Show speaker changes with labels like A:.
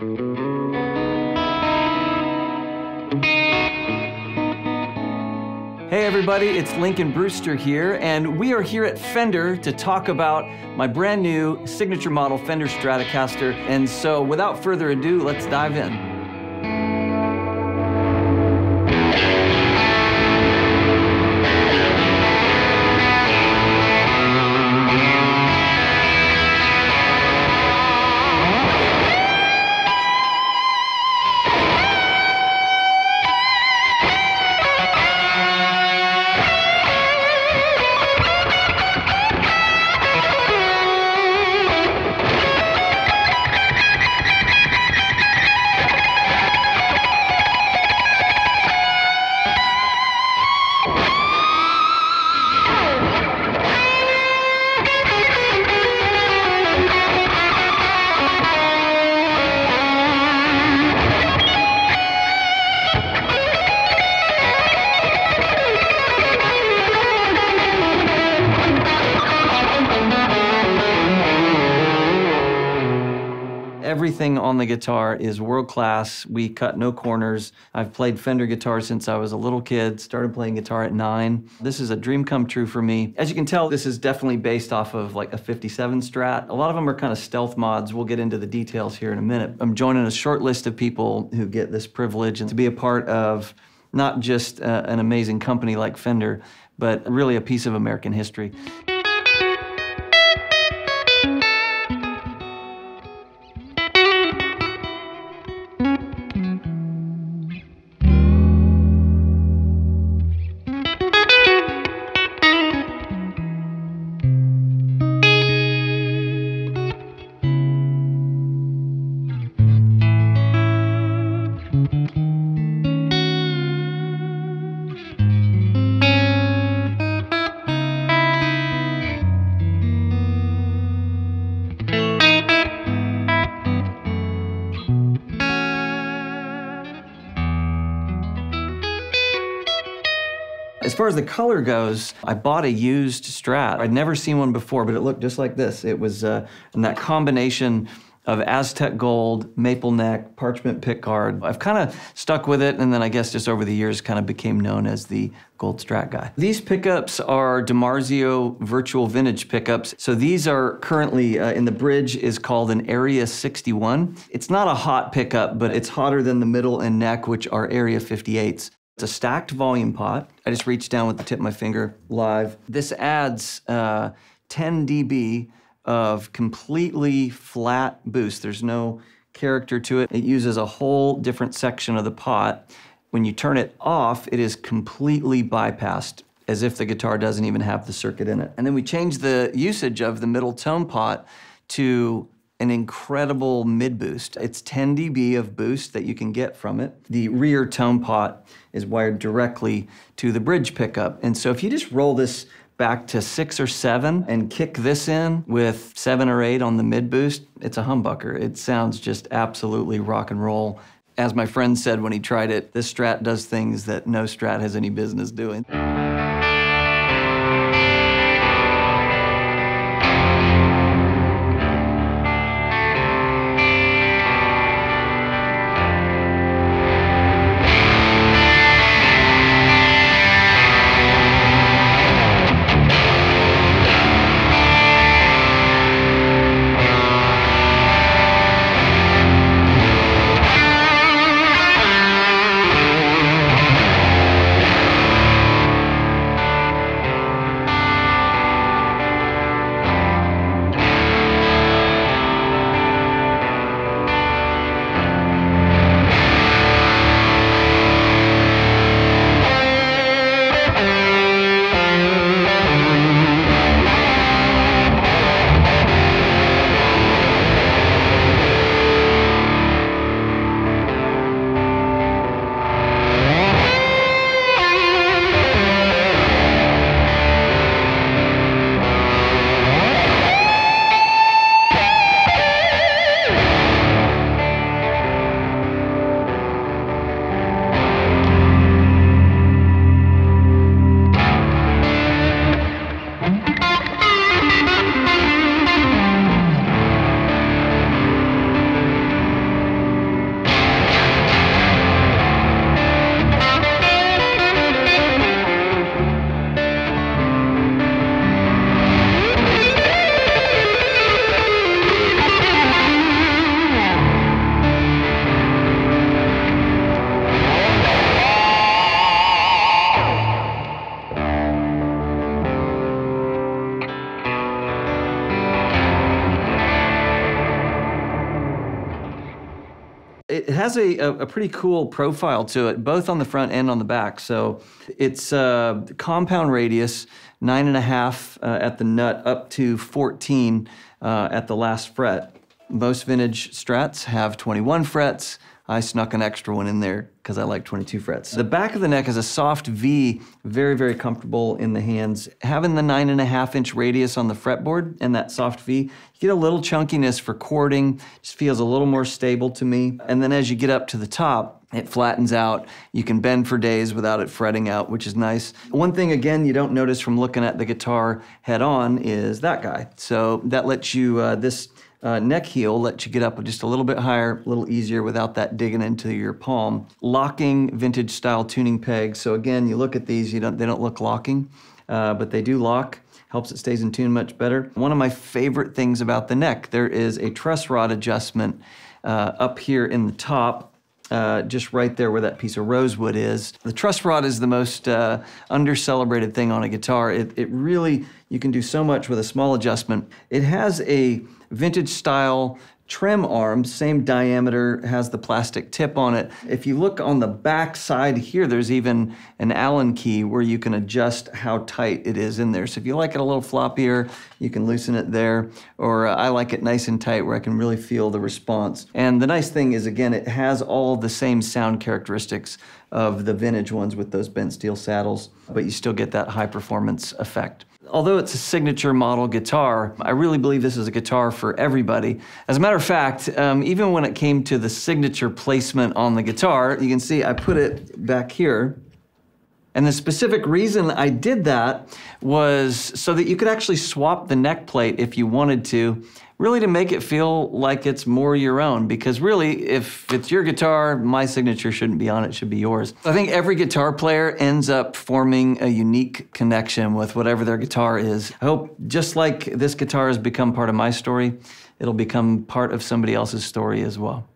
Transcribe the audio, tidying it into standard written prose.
A: Hey everybody, it's Lincoln Brewster here, and we are here at Fender to talk about my brand new signature model Fender Stratocaster. And so without further ado, let's dive in. Everything on the guitar is world-class. We cut no corners. I've played Fender guitar since I was a little kid, started playing guitar at 9. This is a dream come true for me. As you can tell, this is definitely based off of like a 57 Strat. A lot of them are kind of stealth mods. We'll get into the details here in a minute. I'm joining a short list of people who get this privilege and to be a part of not just an amazing company like Fender, but really a piece of American history. As far as the color goes, I bought a used Strat. I'd never seen one before, but it looked just like this. It was in that combination of Aztec gold, maple neck, parchment pickguard. I've kind of stuck with it, and then I guess just over the years kind of became known as the gold Strat guy. These pickups are DiMarzio virtual vintage pickups. So these are currently in the bridge is called an Area 61. It's not a hot pickup, but it's hotter than the middle and neck, which are Area 58s. It's a stacked volume pot. I just reached down with the tip of my finger live. This adds 10 dB of completely flat boost. There's no character to it. It uses a whole different section of the pot. When you turn it off, it is completely bypassed, as if the guitar doesn't even have the circuit in it. And then we changed the usage of the middle tone pot to an incredible mid boost. It's 10 dB of boost that you can get from it. The rear tone pot is wired directly to the bridge pickup. And so if you just roll this back to 6 or 7 and kick this in with 7 or 8 on the mid boost, it's a humbucker. It sounds just absolutely rock and roll. As my friend said when he tried it, this Strat does things that no Strat has any business doing. It has a pretty cool profile to it, both on the front and on the back. So it's compound radius, 9.5 at the nut, up to 14 at the last fret. Most vintage Strats have 21 frets. I snuck an extra one in there because I like 22 frets. The back of the neck is a soft V, very, very comfortable in the hands. Having the 9.5-inch radius on the fretboard and that soft V, you get a little chunkiness for chording, just feels a little more stable to me. And then as you get up to the top, it flattens out. You can bend for days without it fretting out, which is nice. One thing, again, you don't notice from looking at the guitar head on is that guy. So that lets you, this neck heel lets you get up just a little bit higher, a little easier without that digging into your palm. Locking vintage style tuning pegs. So again, you look at these, they don't look locking, but they do lock. Helps it stays in tune much better. One of my favorite things about the neck, there is a truss rod adjustment up here in the top, just right there where that piece of rosewood is. The truss rod is the most under-celebrated thing on a guitar. It really, you can do so much with a small adjustment. It has a vintage style trim arm, same diameter, has the plastic tip on it. If you look on the back side here, there's even an Allen key where you can adjust how tight it is in there. So if you like it a little floppier, you can loosen it there, or I like it nice and tight where I can really feel the response. And the nice thing is, again, it has all the same sound characteristics of the vintage ones with those bent steel saddles, but you still get that high performance effect. Although it's a signature model guitar, I really believe this is a guitar for everybody. As a matter of fact, even when it came to the signature placement on the guitar, you can see I put it back here. And the specific reason I did that was so that you could actually swap the neck plate if you wanted to, really to make it feel like it's more your own. Because really, if it's your guitar, my signature shouldn't be on it, it should be yours. I think every guitar player ends up forming a unique connection with whatever their guitar is. I hope just like this guitar has become part of my story, it'll become part of somebody else's story as well.